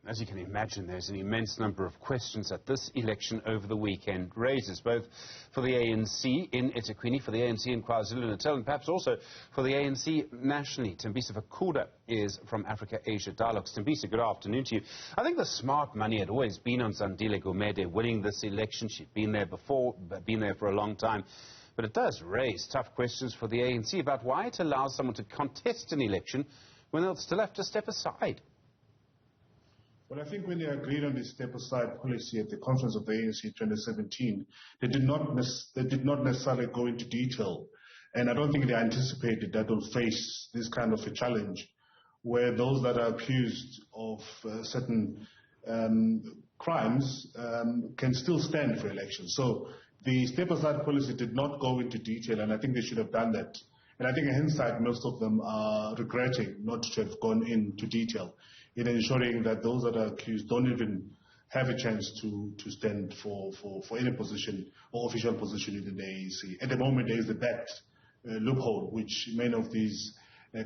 As you can imagine, there's an immense number of questions that this election over the weekend raises, both for the ANC in eThekweni, for the ANC in KwaZulu-Natal, and perhaps also for the ANC nationally. Tembisa Fakude is from Africa-Asia Dialogues. Tembisa, good afternoon to you. I think the smart money had always been on Zandile Gumede winning this election. She'd been there before, been there for a long time. But it does raise tough questions for the ANC about why it allows someone to contest an election when they'll still have to step aside. Well, I think when they agreed on this step-aside policy at the conference of the ANC 2017, they did not necessarily go into detail. And I don't think they anticipated that they'll face this kind of a challenge, where those that are accused of certain crimes can still stand for election. So the step-aside policy did not go into detail, and I think they should have done that. And I think in hindsight, most of them are regretting not to have gone into detail in ensuring that those that are accused don't even have a chance to stand for any position or official position in the ANC. At the moment, there is that loophole which many of these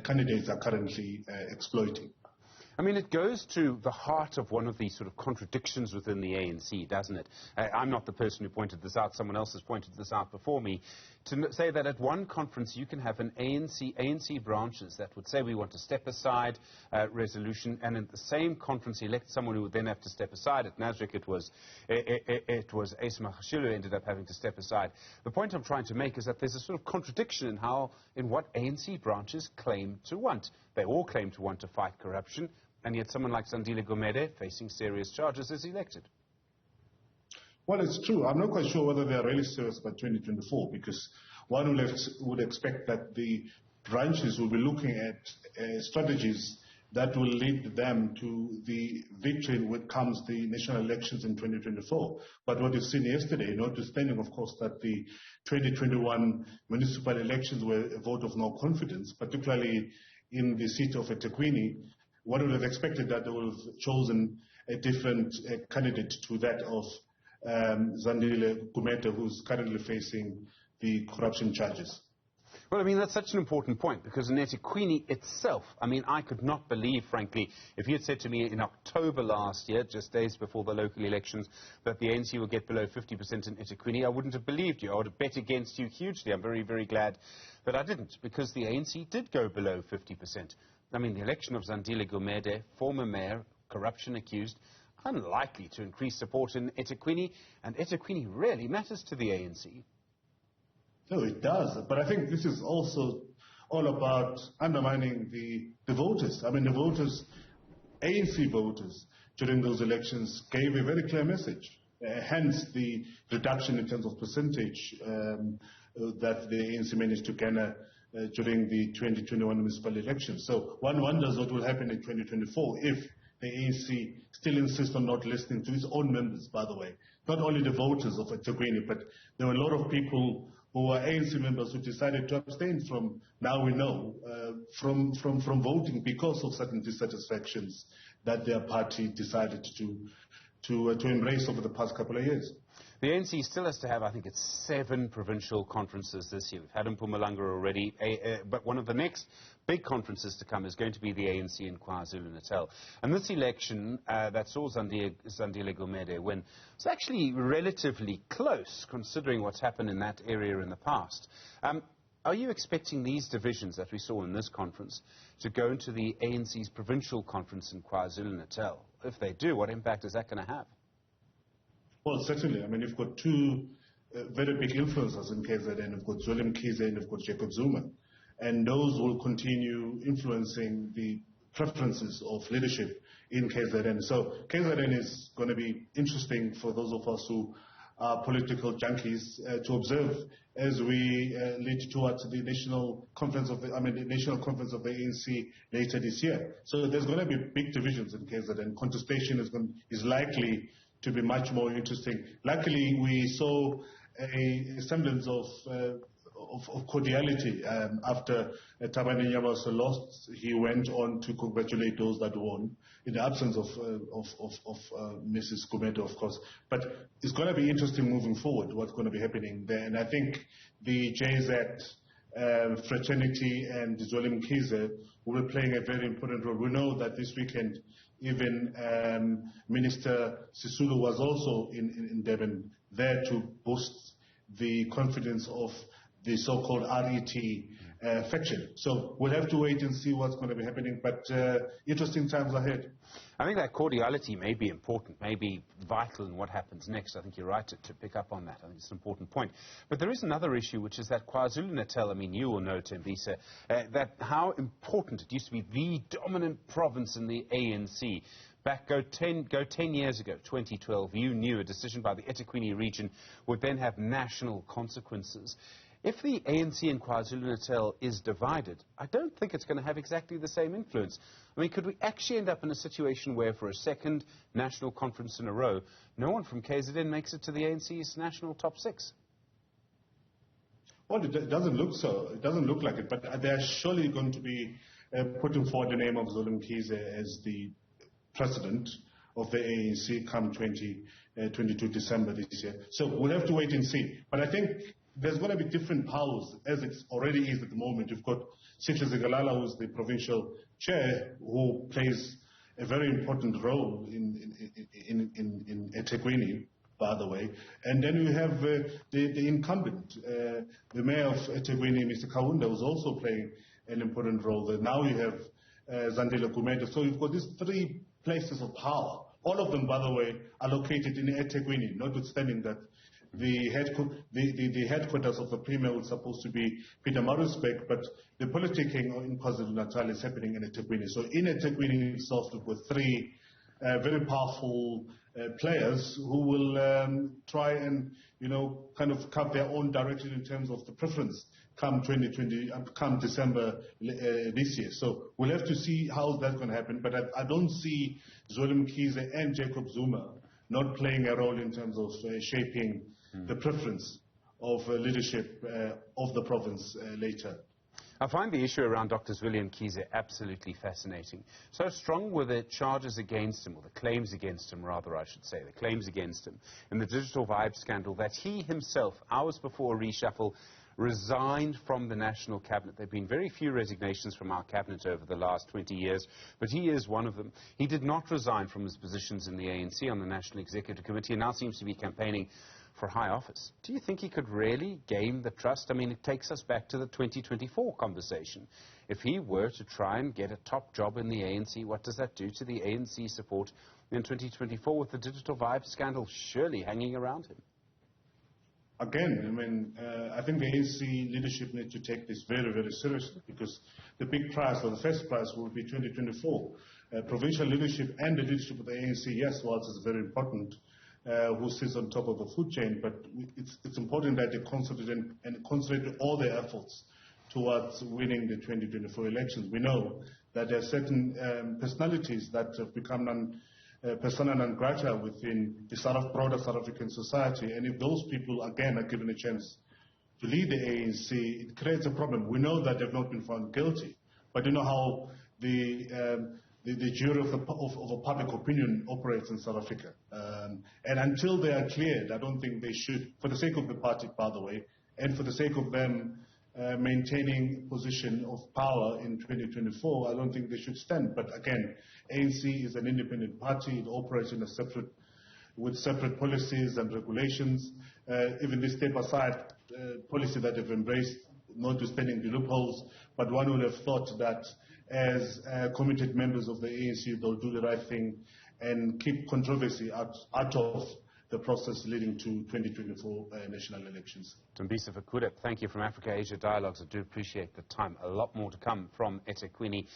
candidates are currently exploiting. I mean, it goes to the heart of one of these sort of contradictions within the ANC, doesn't it? I'm not the person who pointed this out. Someone else has pointed this out before me. To say that at one conference you can have an ANC branches that would say we want to step aside resolution, and at the same conference elect someone who would then have to step aside. At Nasrec it was Asma Khashilo who ended up having to step aside. The point I'm trying to make is that there's a sort of contradiction in what ANC branches claim to want. They all claim to want to fight corruption, and yet someone like Zandile Gumede, facing serious charges, is elected. Well, it's true. I'm not quite sure whether they are really serious about 2024, because one would expect that the branches will be looking at strategies that will lead them to the victory when it comes the national elections in 2024. But what we've seen yesterday, notwithstanding, of course, that the 2021 municipal elections were a vote of no confidence, particularly in the seat of eThekweni, one would have expected that they would have chosen a different candidate to that of Zandile Gumede, who's currently facing the corruption charges. Well, I mean, that's such an important point, because in eThekwini itself, I mean, I could not believe, frankly, if you had said to me in October last year, just days before the local elections, that the ANC will get below 50% in eThekwini, I wouldn't have believed you. I would have bet against you hugely. I'm very, very glad that I didn't, because the ANC did go below 50%. I mean, the election of Zandile Gumede, former mayor, corruption accused, unlikely to increase support in eThekwini, and eThekwini really matters to the ANC. No, it does. But I think this is also all about undermining the voters. I mean, the voters, ANC voters, during those elections gave a very clear message. Hence the reduction in terms of percentage that the ANC managed to garner during the 2021 municipal elections. So one wonders what will happen in 2024 if the ANC still insists on not listening to its own members, by the way. Not only the voters of eThekwini, but there were a lot of people who were ANC members who decided to abstain from, now we know, from voting because of certain dissatisfactions that their party decided to embrace over the past couple of years. The ANC still has to have, I think it's 7 provincial conferences this year. We've had Mpumalanga already, but one of the next big conferences to come is going to be the ANC in KwaZulu-Natal. And this election that saw Zandile Gumede win was actually relatively close, considering what's happened in that area in the past. Are you expecting these divisions that we saw in this conference to go into the ANC's provincial conference in KwaZulu-Natal? If they do, what impact is that going to have? Well, certainly. I mean, you've got two very big influencers in KZN. You've got Zweli Mkhize and you've got Jacob Zuma. And those will continue influencing the preferences of leadership in KZN. So KZN is going to be interesting for those of us who are political junkies to observe as we lead towards the national conference of the the ANC later this year. So there's going to be big divisions in KZN. Contestation is likely to be much more interesting. Luckily, we saw a semblance of cordiality after Thabani Nyabaso lost. He went on to congratulate those that won, in the absence of Mrs. Gumede, of course. But it's going to be interesting moving forward, what's going to be happening there. And I think the JZ fraternity and Zweli Mkhize will be playing a very important role. We know that this weekend even Minister Sisulu was also in Durban there to boost the confidence of the so-called RET faction. So we'll have to wait and see what's going to be happening, but interesting times ahead. I think that cordiality may be important, may be vital in what happens next. I think you're right to pick up on that. I think it's an important point. But there is another issue, which is that KwaZulu-Natal, I mean, you will know, Tembisa, that how important it used to be the dominant province in the ANC. Go 10 years ago, 2012, you knew a decision by the eThekweni region would then have national consequences. If the ANC in KwaZulu-Natal is divided, I don't think it's going to have exactly the same influence. I mean, could we actually end up in a situation where for a second national conference in a row, no one from KZN makes it to the ANC's national top 6? Well, it doesn't look so. It doesn't look like it, but they're surely going to be putting forward the name of Zulu Mkhize as the president of the ANC come 22 December this year. So we'll have to wait and see. But I think there's going to be different powers, as it already is at the moment. You've got Sihle Zikalala, who's the provincial chair, who plays a very important role in eThekweni, by the way. And then you have the incumbent, the mayor of eThekweni, Mr. Kaunda, who's also playing an important role there. Now you have Zandile Gumede. So you've got these three places of power. All of them, by the way, are located in eThekweni, notwithstanding that the headquarters of the Premier was supposed to be Pietermaritzburg, but the politicking in KwaZulu-Natal is happening in eThekweni. So in eThekweni itself, we've got three very powerful players who will try and, kind of carve their own direction in terms of the preference come 2020, come December this year. So we'll have to see how that's going to happen. But I don't see Zulu Mkhize and Jacob Zuma not playing a role in terms of shaping the preference of leadership of the province later. I find the issue around Dr. Zweli Mkhize absolutely fascinating. So strong were the charges against him, or the claims against him, rather, I should say, the claims against him in the Digital Vibe scandal, that he himself, hours before a reshuffle, resigned from the National Cabinet. There have been very few resignations from our Cabinet over the last 20 years, but he is one of them. He did not resign from his positions in the ANC on the National Executive Committee and now seems to be campaigning for high office. Do you think he could really gain the trust? I mean, it takes us back to the 2024 conversation. If he were to try and get a top job in the ANC, what does that do to the ANC support in 2024 with the Digital Vibe scandal surely hanging around him? Again, I mean, I think the ANC leadership needs to take this very, very seriously, because the big prize, or the first prize, will be 2024. Provincial leadership and the leadership of the ANC, yes, whilst it's very important, who sits on top of the food chain, but it's important that they concentrate all their efforts towards winning the 2024 elections. We know that there are certain personalities that have become persona non grata within the broader South African society, and if those people again are given a chance to lead the ANC, it creates a problem. We know that they've not been found guilty, but you know how the jury of a public opinion operates in South Africa. And until they are cleared, I don't think they should, for the sake of the party, by the way, and for the sake of them maintaining position of power in 2024, I don't think they should stand. But again, ANC is an independent party. It operates in with separate policies and regulations. Even this step-aside policy that they've embraced, notwithstanding the loopholes, but one would have thought that as committed members of the ANC, they'll do the right thing and keep controversy out of the process leading to 2024 national elections. Tembisa, Fakude, thank you from Africa Asia Dialogues. I do appreciate the time. A lot more to come from eThekweni.